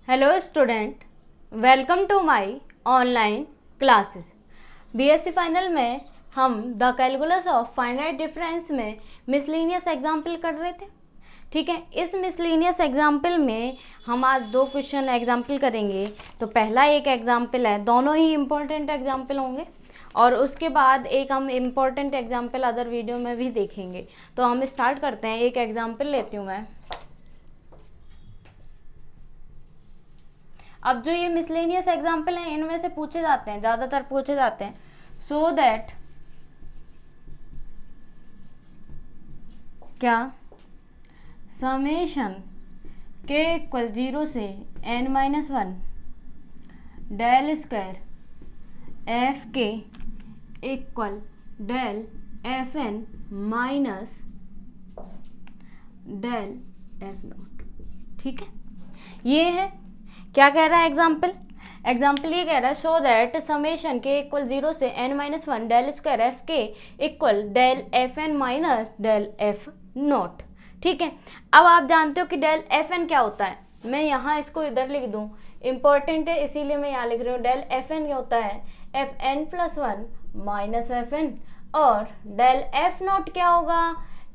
Hello student, welcome to my online classes. BSc final में हम the calculus of finite difference में miscellaneous example कर रहे थे। ठीक है, इस मिसलेनियस एग्जाम्पल में हम आज दो क्वेश्चन एग्जाम्पल करेंगे। तो पहला एक एग्जाम्पल है, दोनों ही इम्पोर्टेंट एग्जाम्पल होंगे, और उसके बाद एक हम इम्पोर्टेंट एग्जाम्पल अदर वीडियो में भी देखेंगे। तो हम स्टार्ट करते हैं। एक एग्जाम्पल लेती हूँ मैं। अब जो ये मिसलेनियस एग्जाम्पल हैं इनमें से पूछे जाते हैं, ज़्यादातर पूछे जाते हैं। सो दैट क्या समेशन के इक्वल 0 से n-1 डेल स्क्वायर एफ के equal del f n minus del f naught. ठीक है, ये है क्या कह रहा है एग्जाम्पल ये कह रहा है सो दैट समेशन के इक्वल 0 से n-1 डेल स्क्वायर एफ के equal del f n minus del f naught. ठीक है, अब आप जानते हो कि डेल एफ एन क्या होता है। मैं यहाँ इसको इधर लिख दूँ, इंपॉर्टेंट है इसीलिए मैं यहाँ लिख रही हूँ। डेल एफ एन क्या होता है, f n plus 1 minus f n, और डेल एफ नॉट क्या होगा,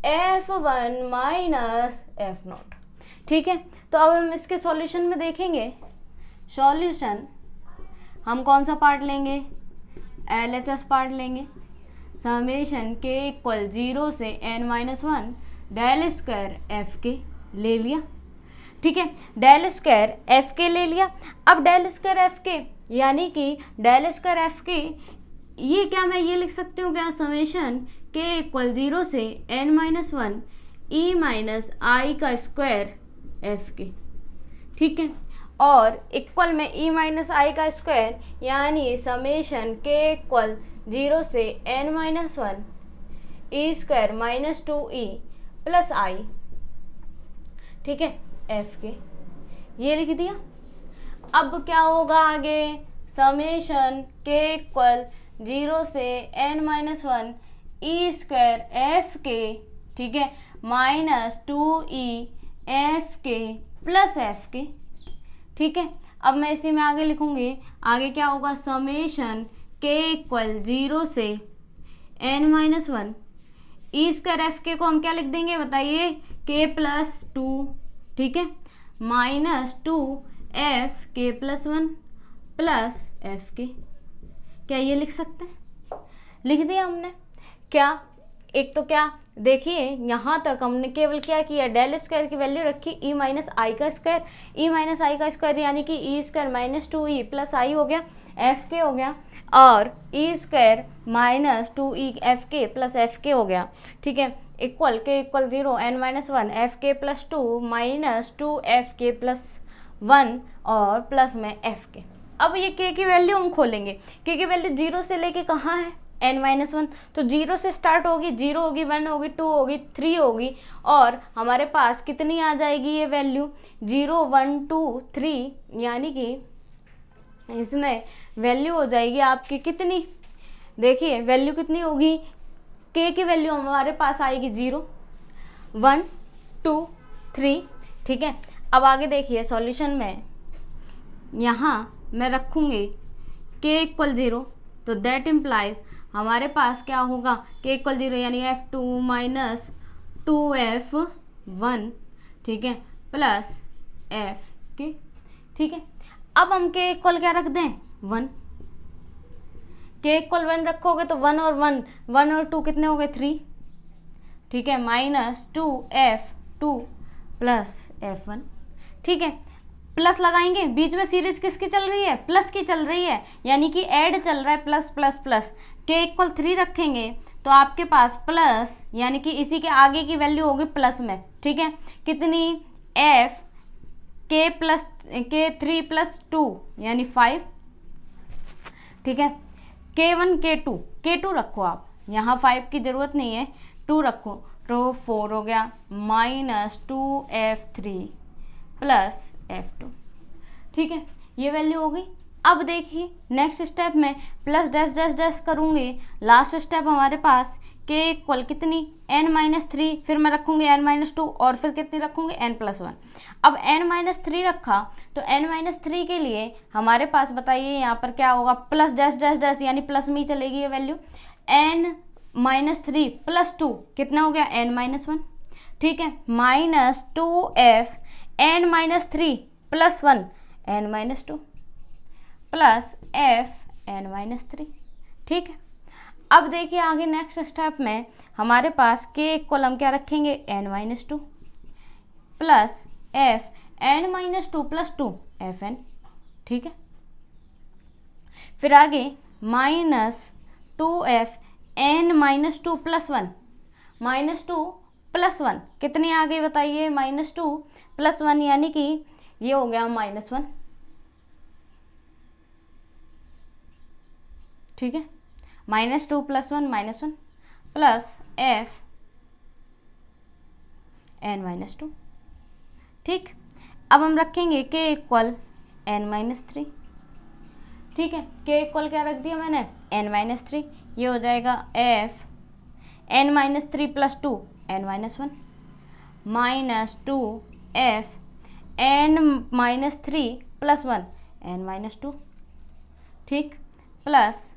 f one minus f naught. ठीक है, तो अब हम इसके सॉल्यूशन में देखेंगे। सॉल्यूशन हम कौन सा पार्ट लेंगे, LHS पार्ट लेंगे। समेशन के इक्वल 0 से n-1 डेल स्क्वायर एफ के ले लिया। ठीक है, डेल स्क्वायर एफ के ले लिया। अब डेल स्क्वायर एफ के यानी कि डेल स्क्वायर एफ के, ये क्या मैं ये लिख सकती हूँ क्या, समेशन के इक्वल 0 से n-1 e माइनस आई का स्क्वायर एफ के। ठीक है, और इक्वल में e माइनस आई का स्क्वायर यानी समेशन के इक्वल 0 से n-1 e square minus 2e plus I. ठीक है, एफ के ये लिख दिया। अब क्या होगा आगे, समेशन के इक्वल 0 से n-1 e स्क्वायर एफ के, ठीक है, माइनस 2e एफ के प्लस एफ के। ठीक है, अब मैं इसी में आगे लिखूंगी। आगे क्या होगा, समेशन के इक्वल 0 से n-1 ई स्क्वायर एफ के को हम क्या लिख देंगे बताइए, के प्लस 2। ठीक है, माइनस 2 एफ के प्लस 1 प्लस एफ के। क्या ये लिख सकते हैं, लिख दिया हमने। क्या एक तो क्या देखिए, यहाँ तक हमने केवल क्या किया, डेल स्क्वायर की वैल्यू रखी ई माइनस आई का स्क्वायर। ई माइनस आई का स्क्वायर यानी कि E square minus 2e plus आई हो गया, एफ के हो गया, और E square minus 2e F के प्लस एफ के हो गया। ठीक है, इक्वल के इक्वल 0 n-1 एफ के प्लस 2 माइनस 2 एफ के प्लस 1 और प्लस में एफ के। अब ये के की वैल्यू हम खोलेंगे। के की वैल्यू 0 से लेके कहाँ है, n-1, तो 0 से स्टार्ट होगी, 0 होगी, 1 होगी, 2 होगी, 3 होगी, और हमारे पास कितनी आ जाएगी ये वैल्यू, 0 1 2 3, यानी कि इसमें वैल्यू हो जाएगी आपकी कितनी, देखिए वैल्यू कितनी होगी, के की वैल्यू हमारे पास आएगी 0 1 2 3। ठीक है, अब आगे देखिए सॉल्यूशन में, यहाँ मैं रखूँगी के इक्वल 0, तो दैट इम्प्लाइज हमारे पास क्या होगा, के इक्वल 0 यानी f2 माइनस 2f1, ठीक है, प्लस f के। ठीक है, अब हम के इक्वल क्या रख दें, 1। के इक्वल 1 रखोगे तो 1 और 2 कितने हो गए, 3। ठीक है, माइनस 2f2 प्लस f1। ठीक है, प्लस लगाएंगे, बीच में सीरीज किसकी चल रही है, प्लस की चल रही है, यानी कि ऐड चल रहा है, प्लस प्लस प्लस। के इक्वल 3 रखेंगे तो आपके पास प्लस, यानी कि इसी के आगे की वैल्यू होगी प्लस में। ठीक है, कितनी, एफ के प्लस के 3 प्लस 2 यानी 5। ठीक है, k1 k2 रखो आप, यहाँ 5 की जरूरत नहीं है, 2 रखो, तो 4 हो गया, माइनस 2f3 प्लस f2। ठीक है, ये वैल्यू हो गई। अब देखिए नेक्स्ट स्टेप में प्लस डैश डैश डैश करूँगी, लास्ट स्टेप हमारे पास के इक्वल कितनी n-3, फिर मैं रखूँगी n-2 और फिर कितनी रखूँगी n+1। अब n-3 रखा तो n-3 के लिए हमारे पास बताइए यहाँ पर क्या होगा, प्लस डैश डैश डैश यानी प्लस में ही चलेगी ये वैल्यू। n-3 + 2 कितना हो गया n-1, ठीक है, -2f n-3 + 1 n-2 plus f n-3, ठीक है। अब देखिए आगे नेक्स्ट स्टेप में हमारे पास के इक्वल हम क्या रखेंगे n-2 plus f n-2 + 2 fn, ठीक है। फिर आगे -2f n-2 + 1 -2 + 1 कितनी आ गई बताइए, -2 + 1 यानी कि ये हो गया -1, ठीक है। -2 + 1 -1 प्लस f n-2, ठीक। अब हम रखेंगे k इक्वल n-3, ठीक है। k इक्वल क्या रख दिया मैंने n-3, ये हो जाएगा f n-3 + 2 n-1 -2f n-3 + 1 n-2, ठीक, प्लस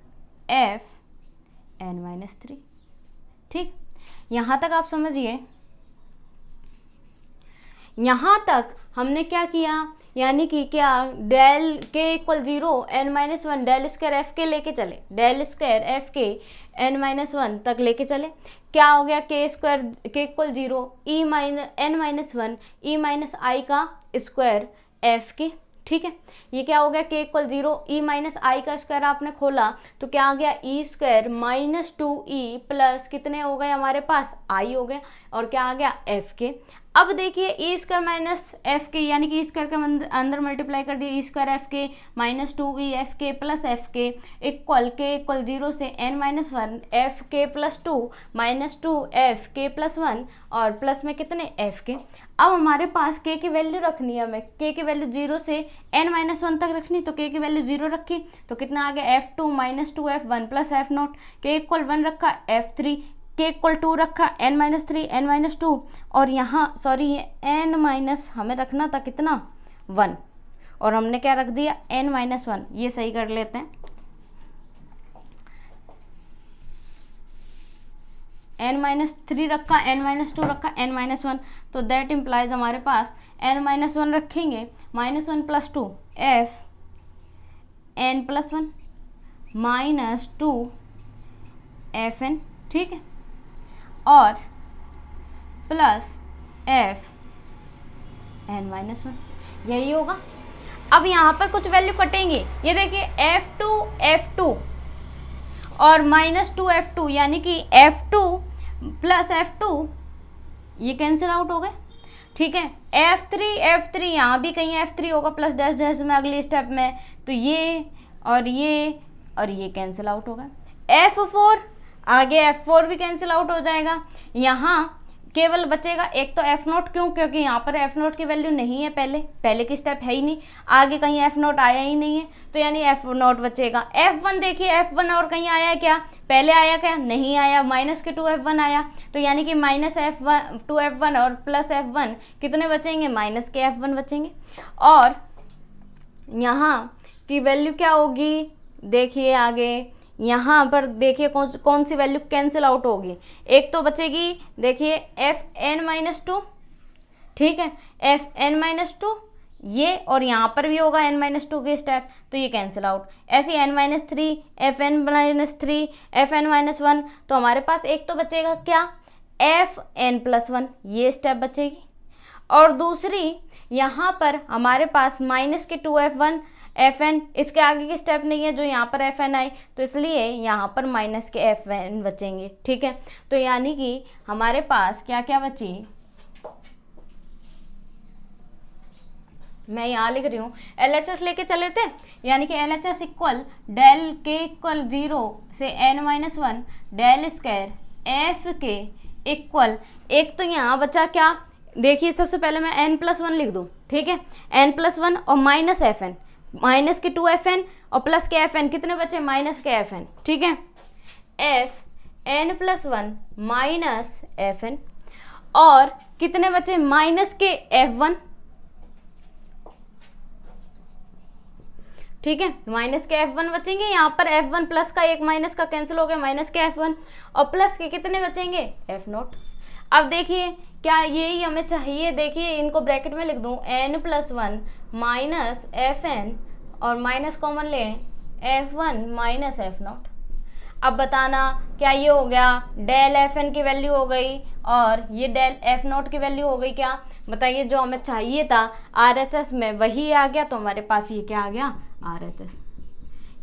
f n-3, ठीक। यहाँ तक आप समझिए। यहाँ तक हमने क्या किया, यानी कि क्या डेल के equal 0 n-1 del square f के लेके चले, डेल स्क्वायर एफ के n-1 तक लेके चले। क्या हो गया, के स्क्वायर के इक्वल 0 n-1 e-i का स्क्वायर एफ के, ठीक है। ये क्या हो गया, के इक्वल 0 e-i का स्क्वायर आपने खोला तो क्या आ गया e² -2e प्लस कितने हो गए हमारे पास i हो गए, और क्या आ गया f के। अब देखिए e² -f के यानी कि स्क्वायर के अंदर मल्टीप्लाई कर दिया, e² f के -2e f के प्लस f के इक्वल के इक्वल 0 से n-1 f के + 2 -2 f के + 1 और प्लस में कितने f के। अब हमारे पास k की वैल्यू रखनी है, हमें k की वैल्यू 0 से n-1 तक रखनी, तो k की वैल्यू 0 रखी तो कितना आ गया f2 -2f1 + f0, k equal 1 रखा f3, k इक्वल 2 रखा n-3 n-2 और यहाँ सॉरी ये n- हमें रखना था कितना 1 और हमने क्या रख दिया n-1, ये सही कर लेते हैं। n-3 रखा n-2 रखा n-1, तो दैट इम्प्लाइज हमारे पास n-1 रखेंगे -1 + 2 f n+1 -2 fn, ठीक है, और प्लस f n-1, यही होगा। अब यहाँ पर कुछ वैल्यू कटेंगे, ये देखिए f2 और -2 f2 यानी कि f2 + f2 ये कैंसिल आउट हो गए, ठीक है। f3 यहाँ भी कहीं f3 होगा प्लस डैश डैश में अगली स्टेप में, तो ये और ये कैंसिल आउट होगा। f4 आगे f4 भी कैंसिल आउट हो जाएगा, यहाँ केवल बचेगा एक तो f0, क्यों, क्योंकि यहाँ पर f0 की वैल्यू नहीं है, पहले की स्टेप है ही नहीं, आगे कहीं f0 आया ही नहीं है, तो यानी f0 बचेगा। f1 देखिए f1 और कहीं आया है क्या, पहले आया क्या, नहीं आया, -2f1 आया, तो यानी कि -2f1 और प्लस f1 कितने बचेंगे -f1 बचेंगे। और यहाँ की वैल्यू क्या होगी, देखिए आगे यहाँ पर देखिए कौन सी वैल्यू कैंसिल आउट होगी, एक तो बचेगी देखिए fn-2, ठीक है, fn-2 ये, और यहाँ पर भी होगा n-2 के स्टेप, तो ये कैंसिल आउट। ऐसे n-3 fn-3 fn-1, तो हमारे पास एक तो बचेगा क्या fn+1, ये स्टेप बचेगी, और दूसरी यहाँ पर हमारे पास -2f1 fn, इसके आगे की स्टेप नहीं है जो यहाँ पर fn आई, तो इसलिए यहाँ पर -fn बचेंगे, ठीक है। तो यानी कि हमारे पास क्या क्या बची, मैं यहाँ लिख रही हूँ LHS लेके चले थे, यानी कि LHS इक्वल डेल के इक्वल 0 से n-1 डेल स्क्वायर f के इक्वल, एक तो यहाँ बचा क्या, देखिए सबसे पहले मैं n+1 लिख दूँ, ठीक है, n+1 और -fn, -2fn और प्लस के fn, कितने बचे -के fn, ठीक है, f n+1 माइनस fn, और कितने बचे माइनस के f1, ठीक है, माइनस के f1 बचेंगे। यहाँ पर f1 प्लस का एक माइनस का कैंसिल हो गया, माइनस के f1, और प्लस के कितने बचेंगे f0। अब देखिए क्या यही हमें चाहिए, देखिए इनको ब्रैकेट में लिख दूं, n+1 माइनस fn, और माइनस कॉमन ले f1 माइनस f0। अब बताना क्या ये हो गया, डेल fn की वैल्यू हो गई और ये डेल f0 की वैल्यू हो गई। क्या बताइए, जो हमें चाहिए था RHS में वही आ गया, तो हमारे पास ये क्या आ गया, RHS।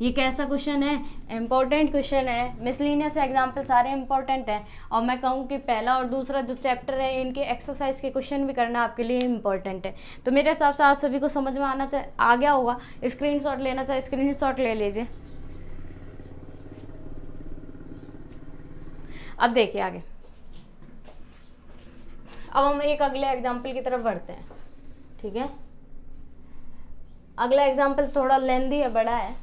ये कैसा क्वेश्चन है, इंपॉर्टेंट क्वेश्चन है। मिसलिनियस एग्जाम्पल सारे इंपॉर्टेंट हैं, और मैं कहूँ कि पहला और दूसरा जो चैप्टर है इनके एक्सरसाइज के क्वेश्चन भी करना आपके लिए इंपॉर्टेंट है। तो मेरे हिसाब से आप सभी को समझ में आ गया होगा। स्क्रीनशॉट लेना चाहे स्क्रीनशॉट ले लीजिए। अब देखिए आगे, अब हम एक अगले एग्जाम्पल की तरफ बढ़ते हैं, ठीक है। अगला एग्जाम्पल थोड़ा लेंदी है, बड़ा है।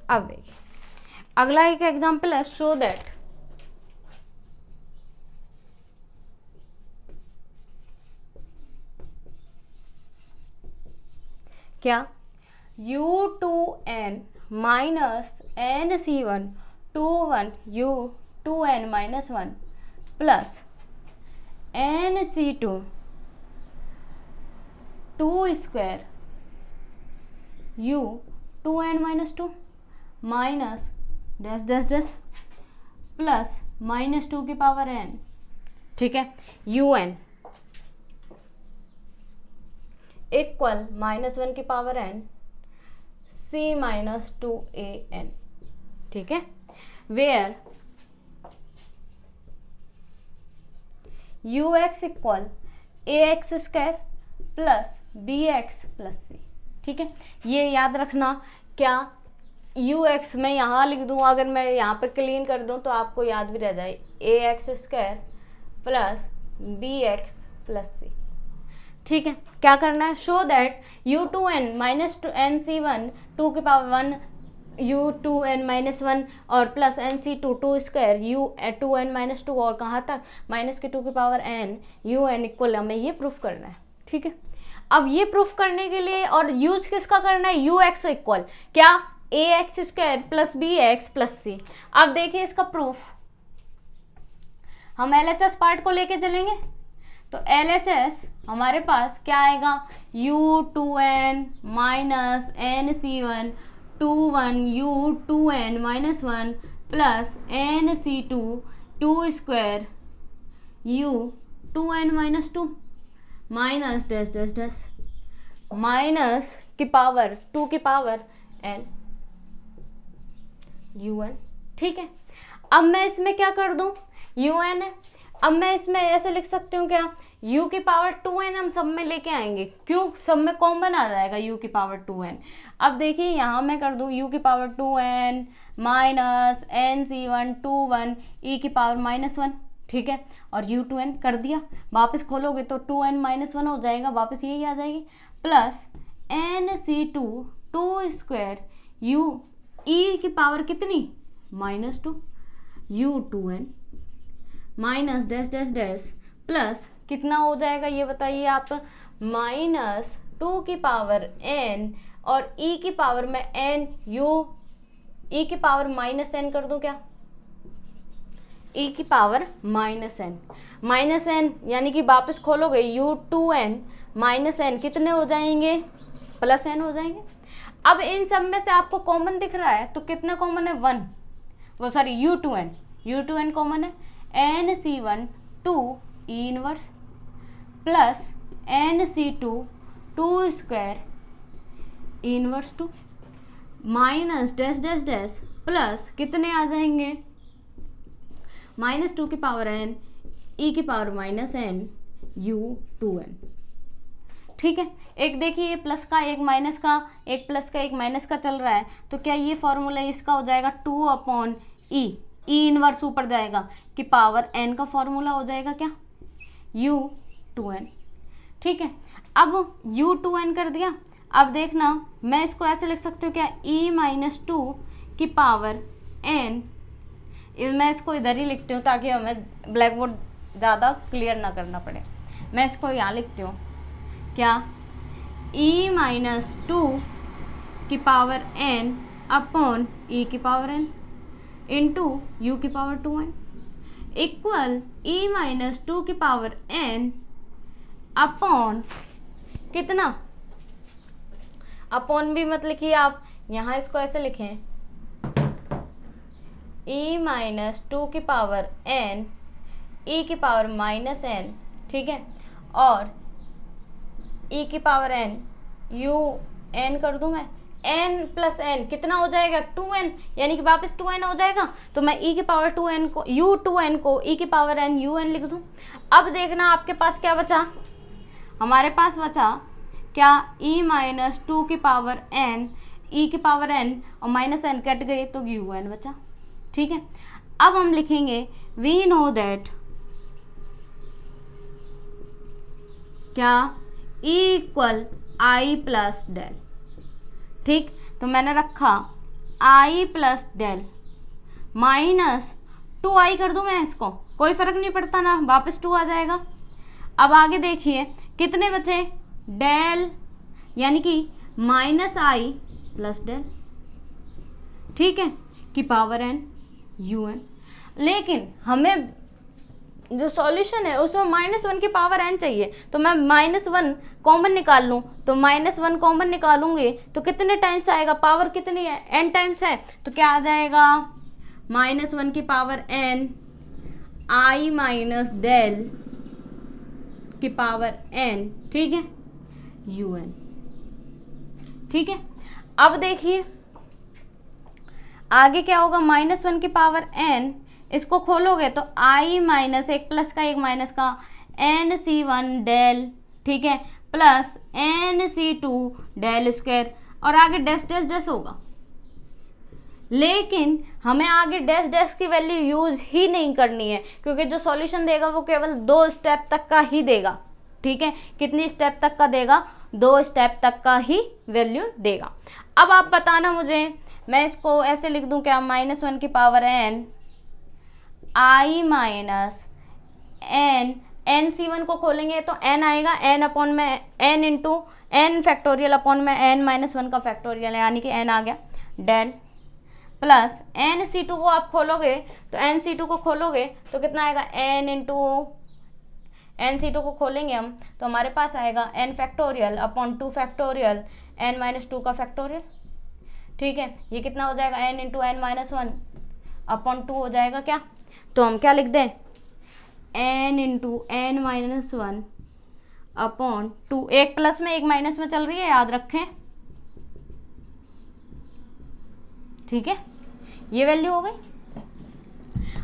अब देखिए अगला एक एग्जाम्पल है, शो दैट क्या u2n minus nc1 2 1 u2n minus 1 plus nc2 2 square u2n minus 2 minus dash dash dash plus -2 की पावर n, ठीक है, un इक्वल -1 की पावर n c-2an, ठीक है, where ux equal ax square plus bx plus c, ठीक है। ये याद रखना, क्या ux मैं यहाँ लिख दूँ, अगर मैं यहाँ पर क्लीन कर दूँ तो आपको याद भी रह जाए, ax square plus bx plus c, ठीक है। क्या करना है, show that u2n minus nc1 2 की पावर 1 u2n माइनस 1 और plus nc2 2 square u2n minus 2 और कहाँ तक माइनस के 2 की पावर n un इक्वल, हमें ये प्रूफ करना है, ठीक है। अब ये प्रूफ करने के लिए और यूज किसका करना है, ux इक्वल क्या ax square plus bx plus c। अब देखिए इसका प्रूफ, हम LHS पार्ट को लेके चलेंगे, तो LHS हमारे पास क्या आएगा, u2n minus nc1 2 1 u2n minus 1 plus nc2 2 square u2n minus 2 minus dash dash dash minus की पावर 2 की पावर n un, ठीक है। अब मैं इसमें क्या कर दूं, un है, अब मैं इसमें ऐसे लिख सकती हूँ क्या, u की पावर 2n हम सब में लेके आएंगे, क्यों, सब में कॉमन आ जाएगा u की पावर 2n। अब देखिए यहाँ मैं कर दूँ u की power 2n minus nc1 2 1 e की पावर -1, ठीक है, और u2n कर दिया, वापस खोलोगे तो 2n माइनस 1 हो जाएगा, वापस यही आ जाएगी, plus nc2 2 square u e की पावर कितनी -2 u2n minus dash dash dash plus कितना हो जाएगा ये बताइए आप, -2 की पावर n और e की पावर में n u e की पावर -n कर दूं क्या, e की पावर -n यानी कि वापस खोलोगे u2n -n कितने हो जाएंगे, +n हो जाएंगे। अब इन सब में से आपको कॉमन दिख रहा है, तो कितना कॉमन है, 1, वो सॉरी u2n कॉमन है, nc1 2 e inverse plus nc2 2 square e inverse 2 minus dash dash dash plus कितने आ जाएंगे, -2 की पावर n e की पावर -n u2n। ठीक है, एक देखिए प्लस का एक माइनस का, एक प्लस का एक माइनस का चल रहा है, तो क्या ये फॉर्मूला इसका हो जाएगा 2/e, ई इनवर्स ऊपर जाएगा कि पावर n का फॉर्मूला हो जाएगा क्या, u2n। ठीक है, अब u2n कर दिया। अब देखना मैं इसको ऐसे लिख सकती हूँ क्या, e-2 की पावर n, मैं इसको इधर ही लिखती हूँ ताकि हमें ब्लैक बोर्ड ज़्यादा क्लियर ना करना पड़े। मैं इसको यहाँ लिखती हूँ क्या, e-2 की पावर n अपॉन e की पावर n इंटू u की पावर 2n इक्वल e-2 की पावर n अपॉन कितना, अपॉन भी मत लिखिए आप, यहाँ इसको ऐसे लिखें e-2 की पावर n e की पावर माइनस n। ठीक है, और e की पावर n u n कर दूं मैं, n प्लस n कितना हो जाएगा 2n, यानी कि वापस 2n हो जाएगा, तो मैं e की पावर 2n को u2n को e की पावर n un लिख दूं। अब देखना आपके पास क्या बचा, हमारे पास बचा क्या, e-2 की पावर n e की पावर n और माइनस n कट गए तो un बचा। ठीक है, अब हम लिखेंगे वी नो दैट क्या, e equal I plus del. ठीक, तो मैंने रखा i plus del minus 2i कर दूं मैं इसको, कोई फर्क नहीं पड़ता ना, वापस 2 आ जाएगा। अब आगे देखिए कितने बचे, डेल यानी कि माइनस आई प्लस डेल। ठीक है, की पावर n un। लेकिन हमें जो सॉल्यूशन है उसमें -1 की पावर n चाहिए, तो मैं -1 कॉमन निकाल लूँ, तो -1 कॉमन निकालूंगी तो कितने टाइम्स आएगा, पावर कितनी है, n टाइम्स है, तो क्या आ जाएगा -1 की power n i minus del की पावर n। ठीक है, un। ठीक है, अब देखिए आगे क्या होगा, -1 की पावर n, इसको खोलोगे तो i माइनस एक प्लस का एक माइनस का nc1 डेल, ठीक है, प्लस nc2 डेल स्क्वायर, और आगे डैश डैश डैश होगा। लेकिन हमें आगे डैश डैश की वैल्यू यूज ही नहीं करनी है, क्योंकि जो सॉल्यूशन देगा वो केवल 2 स्टेप तक का ही देगा। ठीक है, कितनी स्टेप तक का देगा, 2 स्टेप तक का ही वैल्यू देगा। अब आप बताना मुझे, मैं इसको ऐसे लिख दूं क्या, -1 की power n i minus n, nc1 को खोलेंगे तो n आएगा, n अपॉन में n into n factorial upon में n -1 का फैक्टोरियल, यानी कि n आ गया डेल, प्लस nc2 को आप खोलोगे तो nc2 को खोलोगे तो कितना आएगा, n इंटू nc2 को खोलेंगे हम तो हमारे पास आएगा n factorial upon 2 factorial n-2 का फैक्टोरियल। ठीक है, ये कितना हो जाएगा, n इंटू n-1 अपॉन 2 हो जाएगा क्या, तो हम क्या लिख दें, n इंटू n-1 अपॉन 2, एक प्लस में एक माइनस में चल रही है, याद रखें। ठीक है, ये वैल्यू हो गई।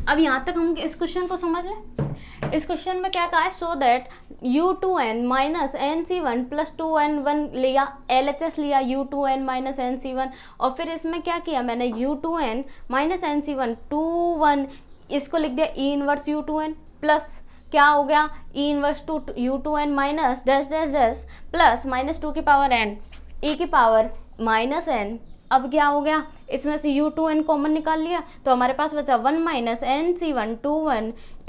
अब यहाँ तक हम इस क्वेश्चन को समझ लें। इस क्वेश्चन में क्या कहा है, so that u2n minus nc1 plus 2n1 लिया, LHS लिया u2n माइनस nc1, और फिर इसमें क्या किया मैंने, u2n माइनस nc1 2 1 इसको लिख दिया e इनवर्स u2n, प्लस क्या हो गया, e inverse two u2n minus dash dash dash plus -2 की पावर n e की पावर माइनस n। अब क्या हो गया, इसमें से u2n कॉमन निकाल लिया तो हमारे पास बचा 1 minus nc1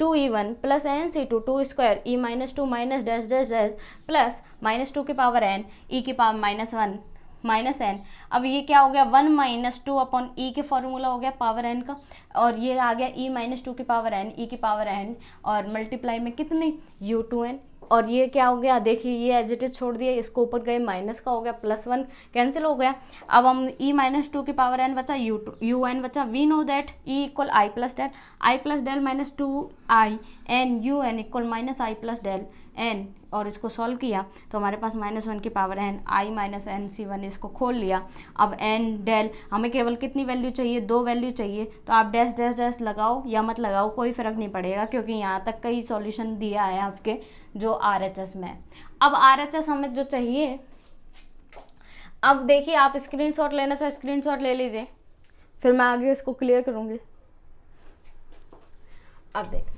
2e1 plus nc2 2 square e-2 minus dash dash dash plus -2 की पावर n e की पावर -1 माइनस n। अब ये क्या हो गया, 1 - 2 अपॉन e के फॉर्मूला हो गया पावर n का, और ये आ गया e-2 की पावर n e की पावर n, और मल्टीप्लाई में कितनी u2n, और ये क्या हो गया, देखिए ये एज इट इज छोड़ दिया, इसको ऊपर गए माइनस का हो गया, +1 कैंसिल हो गया। अब हम e-2 की पावर n बचा, un बचा। We know that e equal I plus del, I plus del -2i n un equal -i plus del n और इसको सॉल्व किया तो हमारे पास -1 की power n i minus n C one, इसको खोल लिया। अब n डेल हमें केवल कितनी वैल्यू चाहिए, 2 वैल्यू चाहिए, तो आप डैश डैश डैश लगाओ या मत लगाओ कोई फ़र्क नहीं पड़ेगा, क्योंकि यहाँ तक का ही सॉल्यूशन दिया है आपके जो RHS में। अब RHS हमें जो चाहिए, अब देखिए आप स्क्रीनशॉट लेना चाहे स्क्रीनशॉट ले लीजिए, फिर मैं आगे इसको क्लियर करूँगी। अब देखिए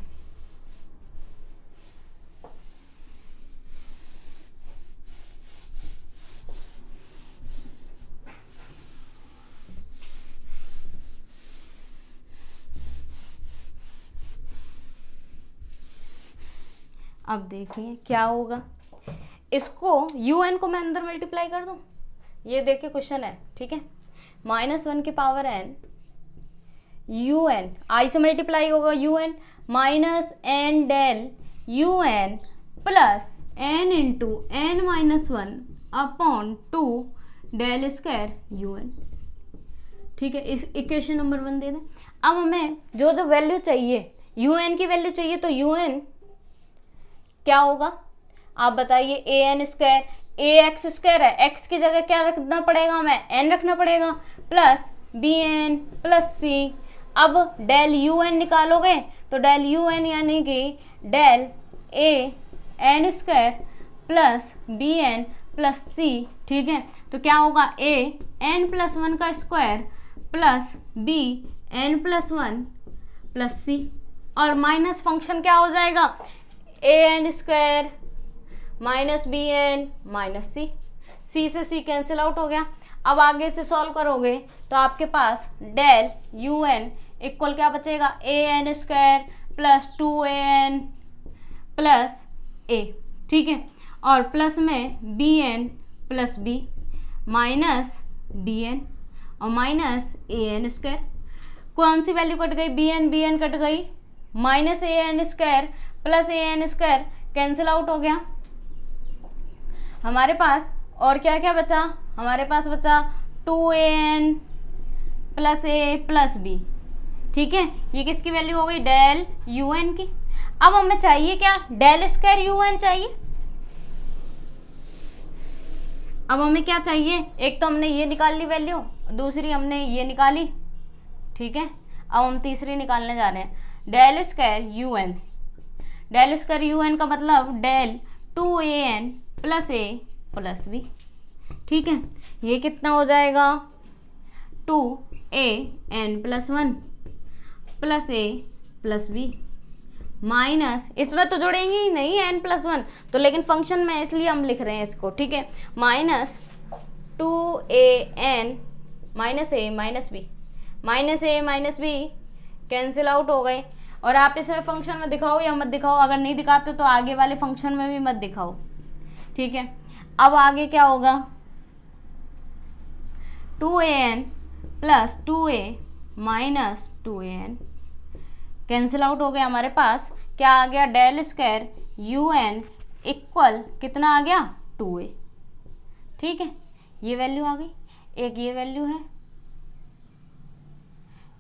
अब देखिए क्या होगा, इसको un को मैं अंदर मल्टीप्लाई कर दूं, ये देखिए क्वेश्चन है, ठीक है। -1 की पावर n un i से मल्टीप्लाई होगा un minus n del un plus n into n minus 1 upon 2 del square un, ठीक है। इस इक्वेशन नंबर 1 दे दें। अब हमें जो जो वैल्यू चाहिए, un की वैल्यू चाहिए, तो un क्या होगा आप बताइए, A N square, A x square है, एक्स की जगह क्या रखना पड़ेगा, हमें एन रखना पड़ेगा, प्लस बी एन प्लस सी। अब डेल यू एन निकालोगे तो डेल यू एन यानी कि del A N square plus B N plus सी, ठीक है। तो क्या होगा, ए एन प्लस 1 का square plus B N plus 1 plus C, और माइनस फंक्शन क्या हो जाएगा, A N square minus B N minus C, C से सी कैंसिल आउट हो गया। अब आगे से सॉल्व करोगे तो आपके पास डेल यू एन इक्वल क्या बचेगा, a N square plus 2 a n plus a, ठीक है, और प्लस में b N plus b minus d n और माइनस ए एन स्क्वायर। कौन सी वैल्यू कट गई, बी एन कट गई, minus a N square plus a N square cancel out हो गया। हमारे पास और क्या क्या बचा, हमारे पास बचा 2an plus a plus b, ठीक है। ये किसकी वैल्यू हो गई, डेल यू एन की। अब हमें चाहिए क्या, डेल स्क्वायर यू एन चाहिए। अब हमें क्या चाहिए, एक तो हमने ये निकाल ली वैल्यू, दूसरी हमने ये निकाली, ठीक है। अब हम तीसरी निकालने जा रहे हैं, del square u n. Del square u n का मतलब del 2an plus a plus b, ठीक है। ये कितना हो जाएगा, 2an plus 1 plus a plus b minus, इसमें तो जोड़ेंगे ही नहीं n प्लस 1 तो, लेकिन फंक्शन में इसलिए हम लिख रहे हैं इसको, ठीक है। माइनस 2an माइनस ए माइनस बी, माइनस ए माइनस बी कैंसिल आउट हो गए। और आप इसे फंक्शन में दिखाओ या मत दिखाओ, अगर नहीं दिखाते तो आगे वाले फंक्शन में भी मत दिखाओ, ठीक है। अब आगे क्या होगा, 2an plus 2a minus 2an cancel out हो गया। हमारे पास क्या आ गया, del square u n equal कितना आ गया, 2a, ठीक है। ये वैल्यू आ गई, एक ये वैल्यू है,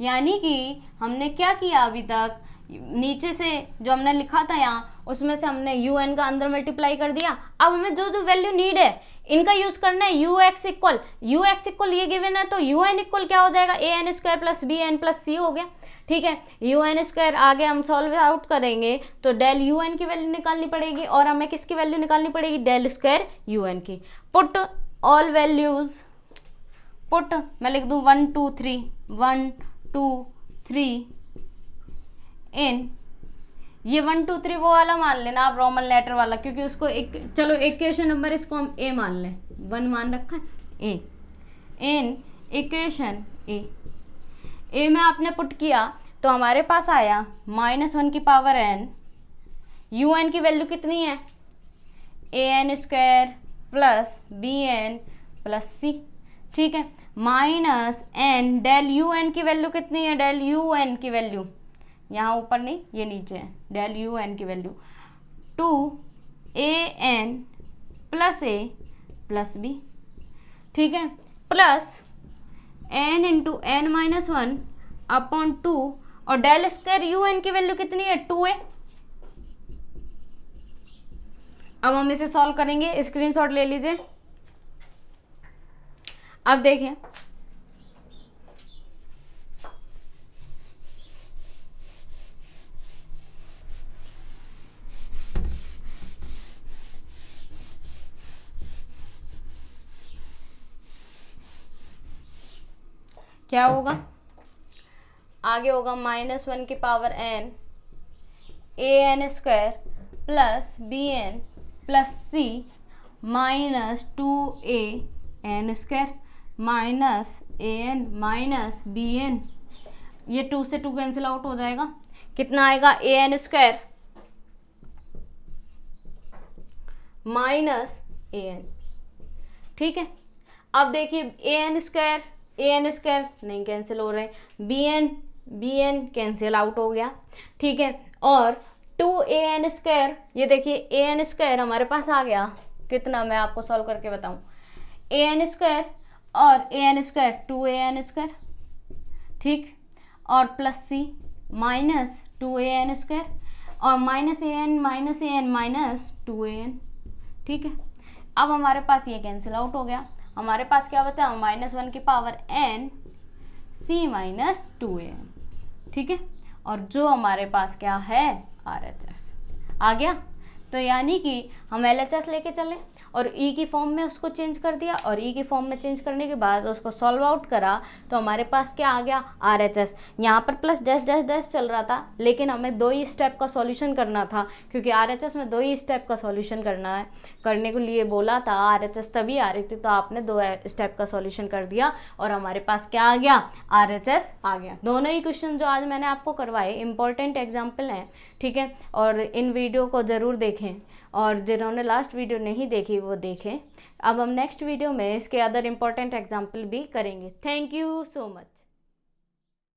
यानी कि हमने क्या किया अभी तक, नीचे से जो हमने लिखा था यहाँ उसमें से हमने यू एन का अंदर मल्टीप्लाई कर दिया। अब हमें जो जो वैल्यू नीड है इनका यूज करना है। यू एक्स इक्वल ये गिवन है, तो यू एन इक्वल क्या हो जाएगा, A N square plus B N plus c हो गया, ठीक है। यू एन स्क्वायर आगे हम सॉल्व आउट करेंगे तो डेल यू एन की वैल्यू निकालनी पड़ेगी, और हमें किसकी वैल्यू निकालनी पड़ेगी, डेल स्क्वायर यू एन की। पुट ऑल वैल्यूज, पुट मैं लिख दूँ 1 2 3 1 2 3 इन, ये 1 2 3 वो वाला मान लेना आप, रोमन लेटर वाला, क्योंकि उसको एक, चलो इक्वेशन नंबर इसको हम ए मान लें, 1 मान रखा है, ए इन इक्वेशन ए में आपने पुट किया तो हमारे पास आया -1 की पावर n, यू एन की वैल्यू कितनी है, a N square plus B N plus सी, ठीक है, minus n, del u n की वैल्यू कितनी है, डेल यू एन की वैल्यू यहाँ ऊपर नहीं ये नीचे है, डेल यू एन की value 2an plus a plus b, ठीक है, plus n into n minus 1 upon 2, और डेल स्क्वायर यू एन की वैल्यू कितनी है, 2a, अब हम इसे सॉल्व करेंगे, स्क्रीनशॉट ले लीजिए। अब देखिए क्या होगा, आगे होगा -1 की power n an square plus bn plus c minus 2an square minus an minus bn, ये 2 से 2 कैंसिल आउट हो जाएगा, कितना आएगा an स्क्वायर माइनस an। ठीक है, अब देखिए an स्क्वायर नहीं कैंसिल हो रहे, bn कैंसिल आउट हो गया। ठीक है, और 2an स्क्वायर, ये देखिए an स्क्वायर हमारे पास आ गया, कितना मैं आपको सॉल्व करके बताऊं, an स्क्वायर और an स्क्वायर 2an स्क्वायर, ठीक, और plus c minus 2an square और माइनस an माइनस 2an। ठीक है, अब हमारे पास ये कैंसिल आउट हो गया, हमारे पास क्या बचा, -1 की power n c minus 2an। ठीक है, और जो हमारे पास क्या है RHS आ गया। तो यानी कि हम LHS लेके चले और E की फॉर्म में उसको चेंज कर दिया, और E की फॉर्म में चेंज करने के बाद उसको सॉल्व आउट करा तो हमारे पास क्या आ गया RHS। यहाँ पर प्लस डैश डैश डैश चल रहा था, लेकिन हमें 2 ही स्टेप का सॉल्यूशन करना था, क्योंकि RHS में 2 ही स्टेप का सॉल्यूशन करना है, करने के लिए बोला था, RHS तभी आ रही थी, तो आपने 2 स्टेप का सॉल्यूशन कर दिया और हमारे पास क्या आ गया RHS आ गया। दोनों ही क्वेश्चन जो आज मैंने आपको करवाए इंपॉर्टेंट एग्जाम्पल हैं। ठीक है, और इन वीडियो को ज़रूर देखें, और जिन्होंने लास्ट वीडियो नहीं देखी वो देखें। अब हम नेक्स्ट वीडियो में इसके अदर इम्पॉर्टेंट एग्जाम्पल भी करेंगे। Thank you so much.